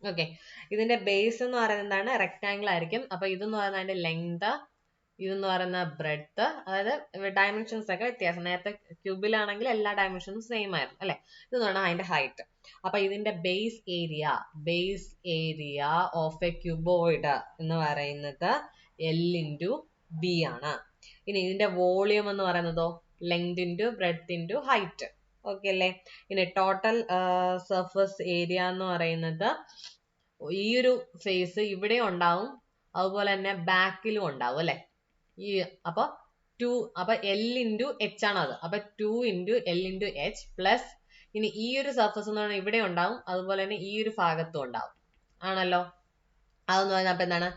ഓക്കെ, ഇതിന്റെ ബേസ് എന്ന് പറയുന്നത് എന്താണ്? റെക്ടാംഗിൾ ആയിരിക്കും. അപ്പൊ ഇതെന്ന് പറയുന്നത് അതിന്റെ ലെങ്ത്, ഇതെന്ന് പറയുന്ന ബ്രെഡ്ത്ത്, അതായത് ഡയമെൻഷൻസ് ഒക്കെ വ്യത്യാസം. നേരത്തെ ക്യൂബിലാണെങ്കിൽ എല്ലാ ഡയമെൻഷൻസും സെയിം ആയിരുന്നു അല്ലെ. ഇതെന്ന് പറഞ്ഞാൽ അതിന്റെ ഹൈറ്റ്. അപ്പൊ ഇതിന്റെ base area of A cuboid എന്ന് പറയുന്നത് L ഇൻറ്റു ബി ആണ്. ഇനി ഇതിന്റെ വോളിയം എന്ന് പറയുന്നതോ? Length into breadth into height. Okay അല്ലേ. ഇനി ടോട്ടൽ സർഫസ് ഏരിയ എന്ന് പറയുന്നത് ഈ ഒരു ഫേസ് ഇവിടെ ഉണ്ടാവും, അതുപോലെ തന്നെ ബാക്കിലും ഉണ്ടാവും അല്ലെ. അപ്പൊ L ഇൻറ്റു H ആണ് അത്. അപ്പൊ 2 into L into H plus ഇനി ഈ ഒരു സർഫസ് എന്ന് പറഞ്ഞാൽ ഇവിടെ ഉണ്ടാവും, അതുപോലെ തന്നെ ഈ ഒരു ഭാഗത്തും ഉണ്ടാവും, ആണല്ലോ. അതെന്ന് പറഞ്ഞാൽ അപ്പൊ എന്താണ്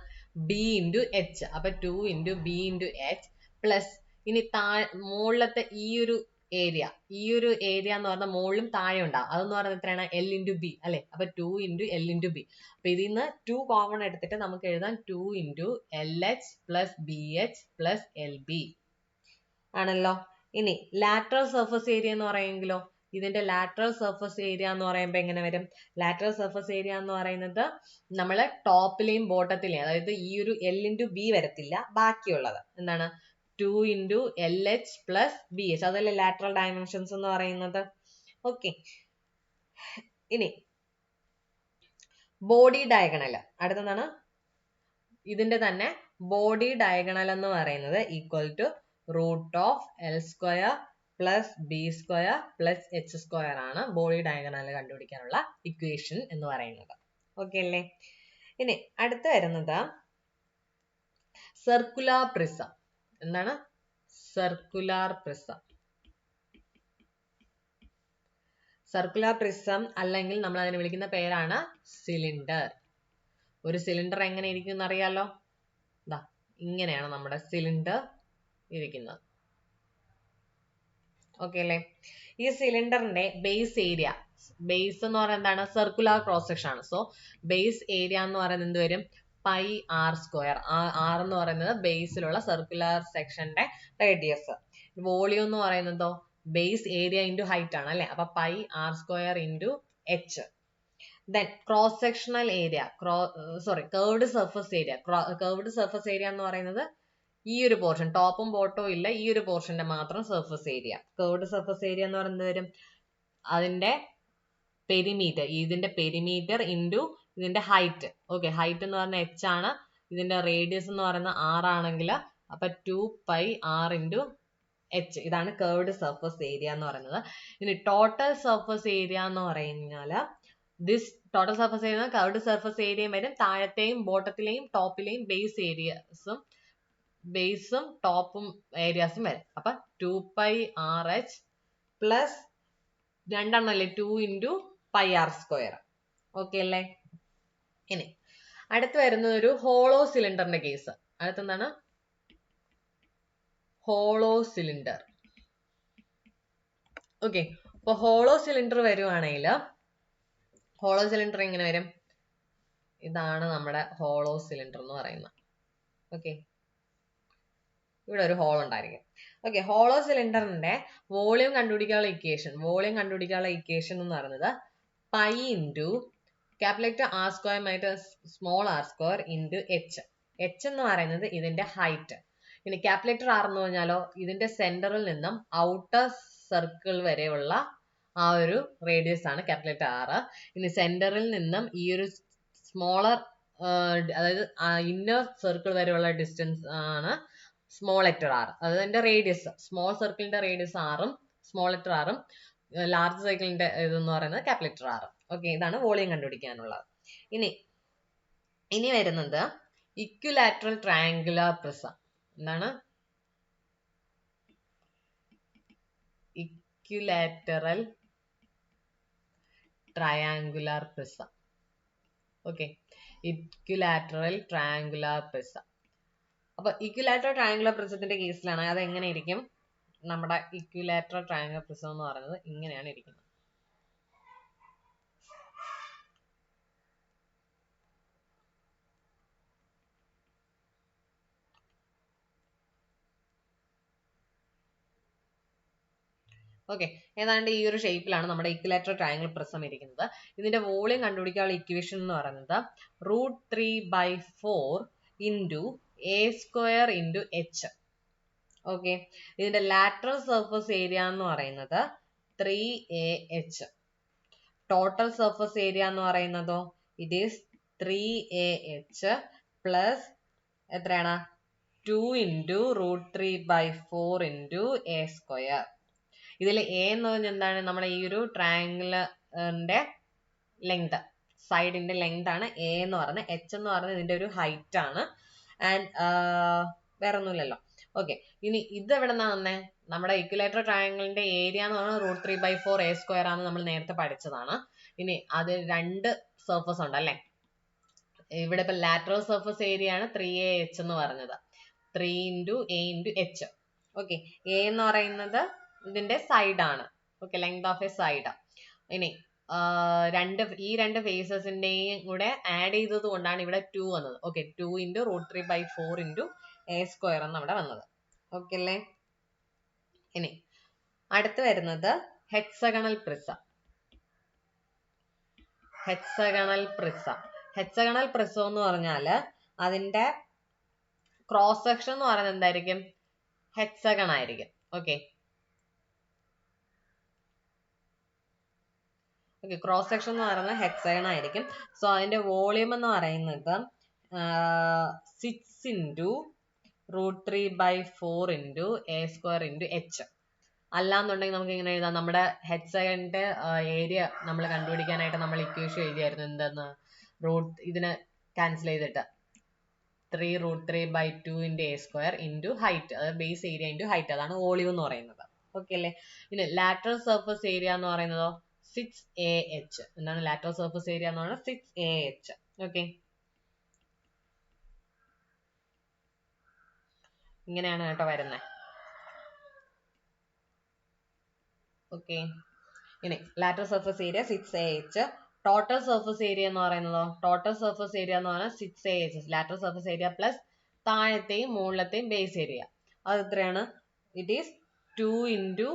ബി ഇൻറ്റു എച്ച്. അപ്പൊ 2 into B into H plus ഇനി മുകളിലത്തെ ഈ ഒരു ഏരിയ എന്ന് പറഞ്ഞാൽ മുകളിലും താഴെ ഉണ്ടാവും. അതെന്ന് പറയുന്നത് എത്രയാണ് എൽ ഇൻറ്റു ബി അല്ലെ. അപ്പൊ 2 ഇൻറ്റു എൽ ഇൻറ്റു ബി. അപ്പൊ ഇതിൽ നിന്ന് 2 കോമൺ എടുത്തിട്ട് നമുക്ക് എഴുതാം 2 into L H plus B H plus L B ആണല്ലോ. ഇനി ലാറ്ററൽ സർഫസ് ഏരിയ എന്ന് പറയുമെങ്കിലോ, ഇതിന്റെ ലാറ്ററൽ സർഫസ് ഏരിയ എന്ന് പറയുമ്പോൾ എങ്ങനെ വരും? ലാറ്ററൽ സർഫസ് ഏരിയ എന്ന് പറയുന്നത് നമ്മൾ ടോപ്പിലെയും ബോട്ടത്തിലെയും, അതായത് ഈ ഒരു എൽ ഇൻറ്റു ബി വരത്തില്ല, ബാക്കിയുള്ളത് എന്താണ് 2 into L H plus B H, അതല്ലേ ലാറ്ററൽ ഡയമെൻഷൻസ് എന്ന് പറയുന്നത്. ഓക്കെ, ഇനി ബോഡി ഡയഗണൽ അടുത്തെന്താണ്? ഇതിന്റെ തന്നെ ബോഡി ഡയഗണൽ എന്ന് പറയുന്നത് equal to root of L square plus B square plus H square ആണ് ബോഡി ഡയഗണൽ കണ്ടുപിടിക്കാനുള്ള ഇക്വേഷൻ എന്ന് പറയുന്നത്. ഓക്കെ അല്ലേ? ഇനി അടുത്ത് വരുന്നത് സർക്കുലർ പ്രിസം. എന്താണ് സർക്കുലർ പ്രിസം? സർക്കുലർ പ്രിസം അല്ലെങ്കിൽ നമ്മൾ അതിനെ വിളിക്കുന്ന പേരാണ് സിലിണ്ടർ. ഒരു സിലിണ്ടർ എങ്ങനെ ഇരിക്കും എന്നറിയാലോ. ദാ ഇങ്ങനെയാണ് നമ്മുടെ സിലിണ്ടർ ഇരിക്കുന്നത്. ഓക്കെ അല്ലേ? ഈ സിലിണ്ടറിന്റെ ബേസ് ഏരിയ, ബേസ് എന്ന് പറയുന്നത് എന്താണ്? സർക്കുലർ ക്രോസ് സെക്ഷൻ ആണ്. സോ ബേസ് ഏരിയ എന്ന് പറയുന്നത് എന്ത് വരും? Pi R square. ആർ എന്ന് പറയുന്നത് ബേസിലുള്ള സർക്കുലർ സെക്ഷന്റെ റേഡിയസ്. വോളിയം എന്ന് പറയുന്നതോ ബേസ് ഏരിയ ഇൻറ്റു ഹൈറ്റ് ആണ് അല്ലെ. അപ്പൊ pi R square into H. Then cross sectional area, curved surface area. Curved surface area എന്ന് പറയുന്നത് ഈ ഒരു പോർഷൻ, ടോപ്പും ബോട്ടവും ഇല്ല, ഈ ഒരു പോർഷന്റെ മാത്രം surface area. Curved surface area എന്ന് പറയുന്നത് വരും അതിന്റെ പെരിമീറ്റർ, ഇതിന്റെ പെരിമീറ്റർ ഇൻറ്റു ഇതിന്റെ ഹൈറ്റ്. ഓക്കെ, ഹൈറ്റ് എന്ന് പറഞ്ഞാൽ എച്ച് ആണ്, ഇതിന്റെ റേഡിയസ് എന്ന് പറയുന്നത് ആർ ആണെങ്കിൽ അപ്പൊ 2 പൈ ആർ ഇൻറ്റു എച്ച്. ഇതാണ് കർവ്ഡ് സർഫസ് ഏരിയ എന്ന് പറയുന്നത്. ഇനി ടോട്ടൽ സർഫസ് ഏരിയ എന്ന് പറഞ്ഞാൽ total surface area curved surface ഏരിയയും വരും, താഴത്തെയും ബോട്ടത്തിലെയും ടോപ്പിലെയും ബേസും ടോപ്പും ഏരിയാസും വരും. അപ്പൊ 2 പൈ ആർ എച്ച് പ്ലസ് രണ്ടെണ്ണല്ലേ 2 into pi R square. Okay അല്ലേ? ഇനി അടുത്ത് വരുന്നത് ഒരു ഹോളോ സിലിണ്ടറിന്റെ കേസ്. അടുത്തെന്താണ്? Hollow cylinder. ഓക്കെ, അപ്പൊ ഹോളോ സിലിണ്ടർ വരുവാണെങ്കിൽ ഹോളോ സിലിണ്ടർ എങ്ങനെ വരും? ഇതാണ് നമ്മുടെ ഹോളോ സിലിണ്ടർ എന്ന് പറയുന്നത്. ഓക്കെ, ഇവിടെ ഒരു ഹോൾ ഉണ്ടായിരിക്കും. ഓക്കെ, ഹോളോ സിലിണ്ടറിന്റെ വോളിയം കണ്ടുപിടിക്കാനുള്ള ഇക്വേഷൻ എന്ന് പറയുന്നത് pi into capital R square minus small R square into H. H എന്ന് പറയുന്നത് ഇതിന്റെ ഹൈറ്റ്. ഇനി ക്യാപിറ്റൽ ആർ എന്ന് പറഞ്ഞാലോ ഇതിന്റെ സെന്ററിൽ നിന്നും ഔട്ടർ സർക്കിൾ വരെയുള്ള ആ ഒരു റേഡിയസ് ആണ് ക്യാപിറ്റൽ ആർ. ഇനി സെന്ററിൽ നിന്നും ഈ ഒരു സ്മോളർ അതായത് ഇന്നർ സർക്കിൾ വരെയുള്ള ഡിസ്റ്റൻസ് ആണ് സ്മോൾ ലെറ്റർ ആർ. അതിന്റെ റേഡിയസ്, സ്മോൾ സർക്കിളിന്റെ റേഡിയസ് ആറും സ്മോൾ ലെറ്റർ ആറും, ലാർജ് സർക്കിളിന്റെ ഇതെന്ന് പറയുന്നത് ക്യാപിറ്റൽ ആർ. ഓക്കെ, ഇതാണ് വോളിയം കണ്ടുപിടിക്കാനുള്ളത്. ഇനി വരുന്നത് ഇക്വിലാറ്ററൽ ട്രയാങ്കുലർ പ്രിസം. എന്താണ് equilateral triangular prism? Okay, equilateral triangular prism. അപ്പൊ ഇക്വിലാറ്ററൽ ട്രയാങ്കുലർ പ്രിസത്തിന്റെ കേസിലാണ് അത് എങ്ങനെ ഇരിക്കും? നമ്മുടെ ഇക്വിലാറ്ററൽ ട്രയാങ്കുലർ പ്രിസം എന്ന് പറയുന്നത് ഇങ്ങനെയാണ് ഇരിക്കുന്നത്. ഓക്കെ, ഏതാണ്ട് ഈ ഒരു ഷേപ്പിലാണ് നമ്മുടെ ഇക്വിലാറ്ററൽ ട്രയാങ്കിൾ പ്രിസം ഇരിക്കുന്നത്. ഇതിന്റെ വോളിയം കണ്ടുപിടിക്കാനുള്ള ഇക്വേഷൻ എന്ന് പറയുന്നത് √3/4 into A square into H. Okay, ഇതിന്റെ ലാറ്ററൽ സർഫസ് ഏരിയ എന്ന് പറയുന്നത് 3AH. ടോട്ടൽ സർഫസ് ഏരിയ എന്ന് പറയുന്നതോ ഇറ്റ് ഈസ് 3AH പ്ലസ് എത്രയാണ് 2 ഇൻറ്റു √3/4 ഇൻറ്റു എ സ്ക്വയർ. ഇതിൽ എ എന്ന് പറഞ്ഞാൽ എന്താണ്? നമ്മുടെ ഈ ഒരു ട്രയാങ്കിളിന്റെ ലെങ്ത്, സൈഡിന്റെ ലെങ്ത് ആണ് എ എന്ന് പറയുന്നത്. എച്ച് എന്ന് പറയുന്നത് ഇതിന്റെ ഒരു ഹൈറ്റ് ആണ്. ആൻഡ് വേറെ ഒന്നുമില്ലല്ലോ. ഓക്കെ, ഇനി ഇത് എവിടെ നിന്നാ വന്നേ? നമ്മുടെ ഇക്വിലേറ്റർ ട്രയാങ്കിളിന്റെ ഏരിയ എന്ന് പറഞ്ഞാൽ √3/4 ആണ്, നമ്മൾ നേരത്തെ പഠിച്ചതാണ്. ഇനി അത് രണ്ട് സർഫസ് ഉണ്ട് അല്ലെ. ഇവിടെ ഇപ്പൊ ലാറ്ററൽ സർഫസ് ഏരിയ ആണ് 3AH എന്ന് പറഞ്ഞത്, 3 × A × H. ഓക്കെ, A എന്ന് പറയുന്നത് ഇതിന്റെ സൈഡ് ആണ്. Okay, length of A side. ഇനി ഈ രണ്ട് ഫേസസിന്റെയും കൂടെ ആഡ് ചെയ്തത് കൊണ്ടാണ് ഇവിടെ 2 വന്നത്. ഓക്കെ, 2 × √3/4 × A² എന്ന് അവിടെ വന്നത്. ഓക്കെ അല്ലേ. ഇനി അടുത്ത് വരുന്നത് ഹെക്സഗണൽ പ്രിസം. ഹെക്സഗണൽ പ്രിസം എന്ന് പറഞ്ഞാല് അതിന്റെ ക്രോസ് സെക്ഷൻ എന്ന് പറയുന്നത് എന്തായിരിക്കും? ഹെക്സഗൺ ആയിരിക്കും. ഓക്കെ, ക്രോസ് സെക്ഷൻ എന്ന് പറയുന്നത് ഹെക്സഗൺ ആയിരിക്കും. സോ അതിന്റെ വോളിയം എന്ന് പറയുന്നത് 6 × √3/4 × A² × H. അല്ലാന്നുണ്ടെങ്കിൽ നമുക്ക് ഇങ്ങനെ എഴുതാം. നമ്മുടെ ഹെക്സഗണിന്റെ ഏരിയ നമ്മൾ കണ്ടുപിടിക്കാനായിട്ട് നമ്മൾ ഇക്വേഷൻ എഴുതിയായിരുന്നു. എന്തെന്ന്? ഇതിനെ ക്യാൻസൽ ചെയ്തിട്ട് 3 √3/2 × A² × ഹൈറ്റ്, അതായത് ബേസ് ഏരിയ × ഹൈറ്റ്, അതാണ് വോളിയം എന്ന് പറയുന്നത്. ഓക്കെ അല്ലേ. ഇനി ലാറ്ററൽ സർഫസ് ഏരിയ എന്ന് പറയുന്നതോ 6AH. എന്താണ് ലാറ്ററൽ സർഫസ് ഏരിയ എന്ന് പറയുന്നത്? 6AH. ഓക്കെ, ഇങ്ങനെയാണ് കേട്ടോ വരുന്നത്. ഓക്കെ, ഇനി lateral surface area 6AH. Total surface area എന്ന് പറയുന്നതോ? ടോട്ടൽ സർഫസ് ഏരിയ എന്ന് പറഞ്ഞാൽ 6AH lateral surface area plus താഴത്തെയും മുകളിലത്തെയും ബേസ് ഏരിയ. അത് എത്രയാണ്? ഇറ്റ് ഈസ് 2 ×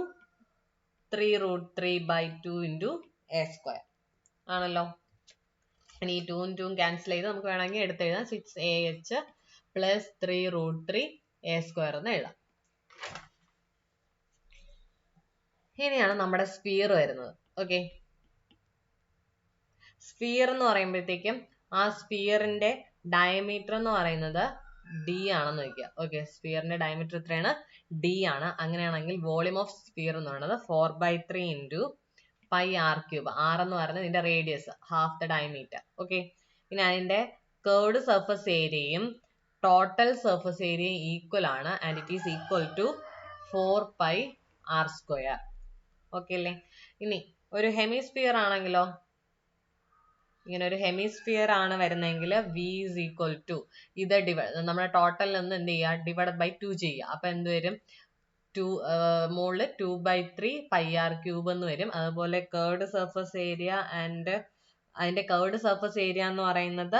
3 √3/2 × A² ആണല്ലോ. ഇനി ഈ 2 ും 2 ക്യാൻസൽ ചെയ്ത് നമുക്ക് വേണമെങ്കിൽ എടുത്തെഴുതാം. 6AH പ്ലസ് 3 √3 A² എന്ന് എഴുതാം. ഇനിയാണ് നമ്മുടെ സ്ഫിയർ വരുന്നത്. ഓക്കെ, സ്ഫിയർ എന്ന് പറയുമ്പോഴത്തേക്കും ആ സ്ഫിയറിന്റെ ഡയമീറ്റർ എന്ന് പറയുന്നത് D ആണെന്ന് വയ്ക്കുക. ഓക്കെ, സ്ഫിയറിന്റെ ഡയമീറ്റർ എത്രയാണ്? D ആണ്. അങ്ങനെയാണെങ്കിൽ വോളിയം ഓഫ് സ്ഫിയർ എന്ന് പറയുന്നത് 4/3 × πr³. r എന്ന് പറയുന്നത് ഇതിന്റെ radius, half the diameter. Okay, ഇനി അതിന്റെ കേർവ്ഡ് സർഫസ് ഏരിയയും ടോട്ടൽ സർഫസ് ഏരിയയും ഈക്വൽ ആണ്. And it is equal to 4πr². Okay അല്ലേ. ഇനി ഒരു ഹെമിസ്ഫിയർ ആണെങ്കിലോ, ഇങ്ങനെ ഒരു ഹെമിസ്ഫിയർ ആണ് വരുന്നതെങ്കിൽ V is equal to ഇത് നമ്മുടെ ടോട്ടൽ ഒന്ന് എന്ത് ചെയ്യുക? /2 ചെയ്യുക. അപ്പൊ എന്ത് വരും? മുകളിൽ 2/3 πr³ എന്ന് വരും. അതുപോലെ കേർവ്ഡ് സർഫസ് ഏരിയ ആൻഡ് അതിന്റെ കേർവ്ഡ് സർഫസ് ഏരിയ എന്ന് പറയുന്നത്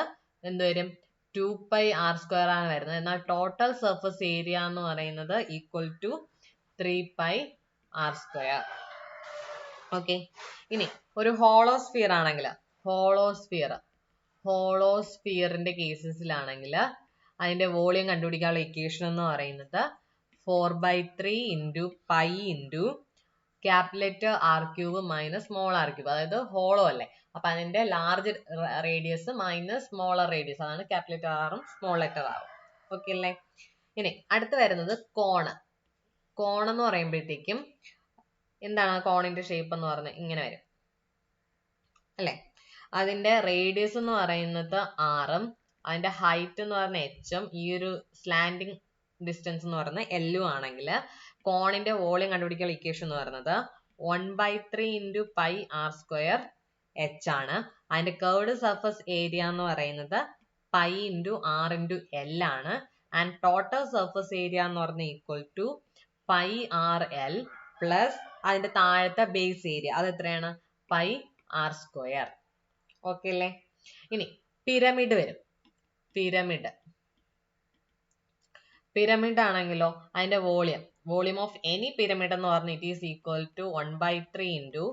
എന്ത് വരും? 2πr² ആണ് വരുന്നത്. എന്നാൽ ടോട്ടൽ സർഫസ് ഏരിയ എന്ന് പറയുന്നത് ഈക്വൽ ടു 3πr². ഓക്കെ, ഇനി ഒരു ഹോളോസ്ഫിയർ ആണെങ്കിൽ, ഹോളോസ്ഫിയറിന്റെ കേസസിലാണെങ്കിൽ അതിന്റെ വോളിയം കണ്ടുപിടിക്കാനുള്ള ഇക്വേഷൻ എന്ന് പറയുന്നത് 4/3 × π × capital R³ minus small r³. അതായത് ഹോളോ അല്ലേ, അപ്പൊ അതിന്റെ large radius minus smaller radius, അതാണ് ക്യാപിറ്റൽ ആറും സ്മോൾ ലെറ്റർ ആറും. ഓക്കെ അല്ലേ. ഇനി അടുത്ത് വരുന്നത് കോണ്. എന്ന് പറയുമ്പോഴത്തേക്കും എന്താണ് കോണിന്റെ ഷേപ്പ് എന്ന് പറഞ്ഞത്? ഇങ്ങനെ വരും അല്ലെ. അതിന്റെ റേഡിയസ് എന്ന് പറയുന്നത് r ഉം അതിന്റെ ഹൈറ്റ് എന്ന് പറയുന്നത് h ഉം ഈ ഒരു സ്ലാൻഡിങ് ഡിസ്റ്റൻസ് എന്ന് പറയുന്നത് l ഉം ആണെങ്കിൽ കോണിന്റെ വോളിയം കണ്ടുപിടിക്കാനുള്ള ഇക്വേഷൻ എന്ന് പറയുന്നത് 1/3 × πr² h ആണ്. അതിന്റെ കേർവ്ഡ് സർഫസ് ഏരിയ എന്ന് പറയുന്നത് π × r × l ആണ്. ആൻഡ് ടോട്ടൽ സർഫസ് ഏരിയ എന്ന് പറയുന്നത് ഈക്വൽ ടു πrl പ്ലസ് അതിന്റെ താഴത്തെ ബേസ് ഏരിയ, അത് എത്രയാണ്? πr². ഓക്കെ അല്ലേ. ഇനി പിരമിഡ് വരും. പിരമിഡ് ആണെങ്കിലോ അതിന്റെ വോളിയം ഓഫ് എനി പിരമിഡ് എന്ന് പറഞ്ഞാൽ it is equal to 1/3 ×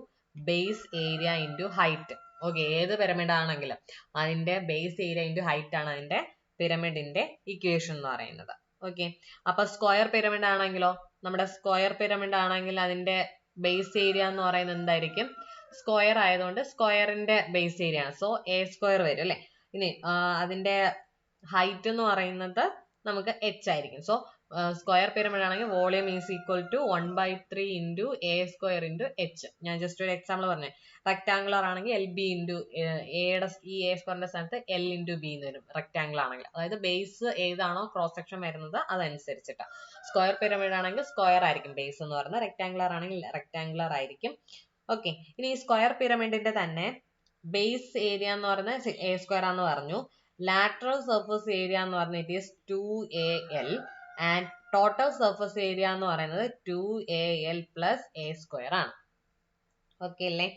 base area × height. Okay, ഏത് പിരമിഡ് ആണെങ്കിലും അതിന്റെ ബേസ് ഏരിയ × ഹൈറ്റ് ആണ് അതിന്റെ പിരമിഡിന്റെ ഇക്വേഷൻ എന്ന് പറയുന്നത്. ഓക്കെ, അപ്പൊ സ്ക്വയർ പിരമിഡ് ആണെങ്കിലോ, നമ്മുടെ സ്ക്വയർ പിരമിഡ് ആണെങ്കിൽ അതിന്റെ ബേസ് ഏരിയ എന്ന് പറയുന്നത് എന്തായിരിക്കും? സ്ക്വയർ ആയതുകൊണ്ട് സ്ക്വയറിന്റെ ബേസ് ഏരിയ ആണ്. സോ A² വരും അല്ലെ. ഇനി അതിന്റെ ഹൈറ്റ് എന്ന് പറയുന്നത് നമുക്ക് h ആയിരിക്കും. സോ സ്ക്വയർ പിരമിഡ് ആണെങ്കിൽ volume is equal to 1/3 into A square into H. ഞാൻ ജസ്റ്റ് ഒരു എക്സാമ്പിൾ പറഞ്ഞേ. റെക്ടാങ്കുലർ ആണെങ്കിൽ എൽ ബി ഇൻറ്റു എയുടെ ഈ എ സ്ക്വയറിന്റെ സ്ഥാനത്ത് എൽ ഇൻറ്റു ബി എന്ന് വരും റെക്ടാങ്കിൾ ആണെങ്കിൽ. അതായത് ബേസ് ഏതാണോ ക്രോസ് സെക്ഷൻ വരുന്നത് അതനുസരിച്ചിട്ട്. സ്ക്വയർ പിരമിഡ് ആണെങ്കിൽ സ്ക്വയർ ആയിരിക്കും ബേസ് എന്ന് പറയുന്നത്, റെക്ടാങ്കുലർ ആണെങ്കിൽ റെക്ടാങ്കുലർ ആയിരിക്കും. ഓക്കെ, ഇനി ഈ സ്ക്വയർ പിരമിഡിന്റെ തന്നെ ബേസ് ഏരിയ എന്ന് പറയുന്നത് എ സ്ക്വയർ ആണെന്ന് പറഞ്ഞു. ലാറ്ററൽ സർഫസ് ഏരിയ എന്ന് പറഞ്ഞാൽ it is 2AL and total surface area എന്ന് പറയുന്നത് 2AL പ്ലസ് എ സ്ക്വയർ ആണ്. ഓക്കെ അല്ലേ?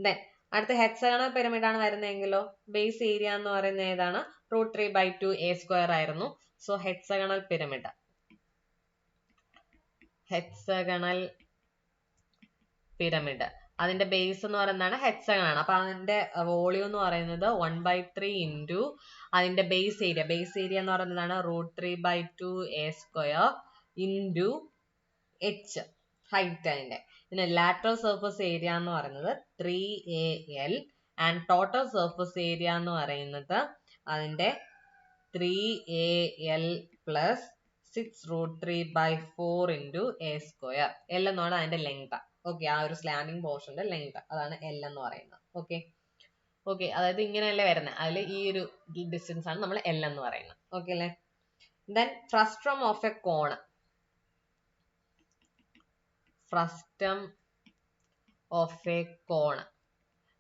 ദെൻ അടുത്ത ഹെക്സഗണൽ പിരമിഡ് ആണ് വരുന്നതെങ്കിലോ ബേസ് ഏരിയ എന്ന് പറയുന്നത് ഏതാണ്? √3/2 എ സ്ക്വയർ ആയിരുന്നു. So hexagonal pyramid, hexagonal pyramid അതിന്റെ ബേസ് എന്ന് പറയുന്നതാണ് ഹെക്സഗൺ ആണ്. അപ്പൊ അതിന്റെ വോളിയം എന്ന് പറയുന്നത് 1/3 ഇൻറ്റു അതിന്റെ ബേസ് ഏരിയ എന്ന് പറയുന്നതാണ് √3/2 A square into H height അതിന്റെ. പിന്നെ ലാറ്ററൽ സർഫസ് ഏരിയ എന്ന് പറയുന്നത് 3AL and total surface area എന്ന് പറയുന്നത് അതിന്റെ 3AL plus 6√3/4 into A square. L എന്നാണ് അതിന്റെ ലെങ്ത്. ഓക്കെ, ആ ഒരു സ്ലാൻഡിങ് പോർഷന്റെ ലെങ്ത് അതാണ് എൽ എന്ന് പറയുന്നത്. ഓക്കെ ഓക്കെ, അതായത് ഇങ്ങനെയല്ലേ വരുന്നത്, അതിൽ ഈ ഒരു ഡിസ്റ്റൻസ് ആണ് നമ്മൾ എൽ എന്ന് പറയുന്നത്. ഓക്കെ അല്ലേ? Then frustum of a cone, frustum of a cone.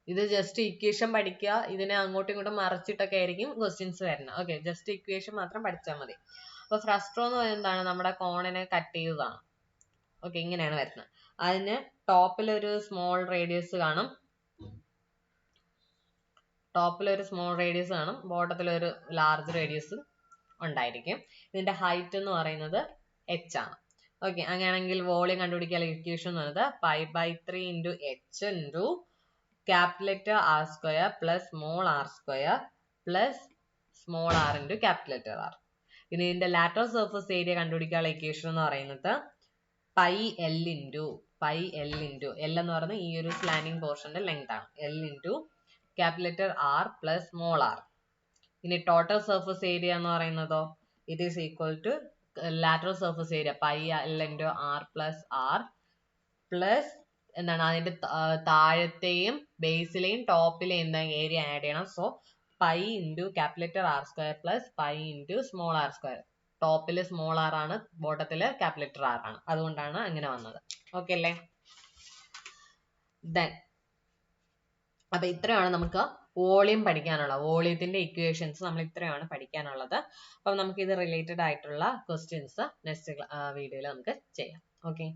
ഇത് ജസ്റ്റ് ഇക്വേഷൻ പഠിക്കുക, ഇതിനെ അങ്ങോട്ടും ഇങ്ങോട്ടും മറിച്ചിട്ടൊക്കെ ആയിരിക്കും ക്വസ്റ്റ്യൻസ് വരുന്നത്. ഓക്കെ, ജസ്റ്റ് ഇക്വേഷൻ മാത്രം പഠിച്ചാൽ മതി. അപ്പൊ ഫ്രസ്റ്റം എന്ന് പറയുന്നത് എന്താണ്? നമ്മുടെ കോണിനെ കട്ട് ചെയ്തതാണ്. ഓക്കെ, ഇങ്ങനെയാണ് വരുന്നത്. അതിന് ടോപ്പിൽ ഒരു സ്മോൾ റേഡിയസ് കാണും, ബോട്ടത്തിൽ ഒരു ലാർജ് റേഡിയസ് ഉണ്ടായിരിക്കും. ഇതിന്റെ ഹൈറ്റ് എന്ന് പറയുന്നത് h ആണ്. ഓക്കെ, അങ്ങനെയാണെങ്കിൽ വോളിയം കണ്ടുപിടിക്കാനുള്ള ഇക്വേഷൻ എന്ന് പറയുന്നത് π/3 into h into capital letter R square plus small R square plus small R into capital letter R. ഇനി ഇതിന്റെ ലാറ്ററൽ സർഫസ് ഏരിയ കണ്ടുപിടിക്കാനുള്ള ഇക്വേഷൻ എന്ന് പറയുന്നത് πL ഇൻറ്റു L എന്ന് പറയുന്നത് ഈ ഒരു സ്ലാൻഡിങ് പോർഷന്റെ ലെങ്ത് ആണ്. L into capital letter R plus small R. ഇനി ടോട്ടൽ സർഫസ് ഏരിയ എന്ന് പറയുന്നതോ it is equal to lateral surface area πL into R plus R plus എന്താണ് അതിന്റെ താഴത്തെയും ബേസിലെയും ടോപ്പിലെയും എന്താ ഏരിയ ആഡ് ചെയ്യണം. So π into capital letter R square plus π into small R square. ടോപ്പില് സ്മോൾ ആർ ആണ്, ബോട്ടത്തില് ക്യാപിറ്റൽ ലെറ്റർ ആർ ആണ്, അതുകൊണ്ടാണ് അങ്ങനെ വന്നത്. ഓക്കെ അല്ലേ? ദെൻ അപ്പൊ ഇത്രയാണ് നമുക്ക് വോളിയം പഠിക്കാനുള്ളത്. വോളിയത്തിന്റെ ഇക്വേഷൻസ് നമ്മൾ ഇത്രയാണ് പഠിക്കാനുള്ളത്. അപ്പൊ നമുക്ക് ഇത് റിലേറ്റഡ് ആയിട്ടുള്ള ക്വസ്റ്റ്യൻസ് നെക്സ്റ്റ് വീഡിയോയിൽ നമുക്ക് ചെയ്യാം. ഓക്കെ.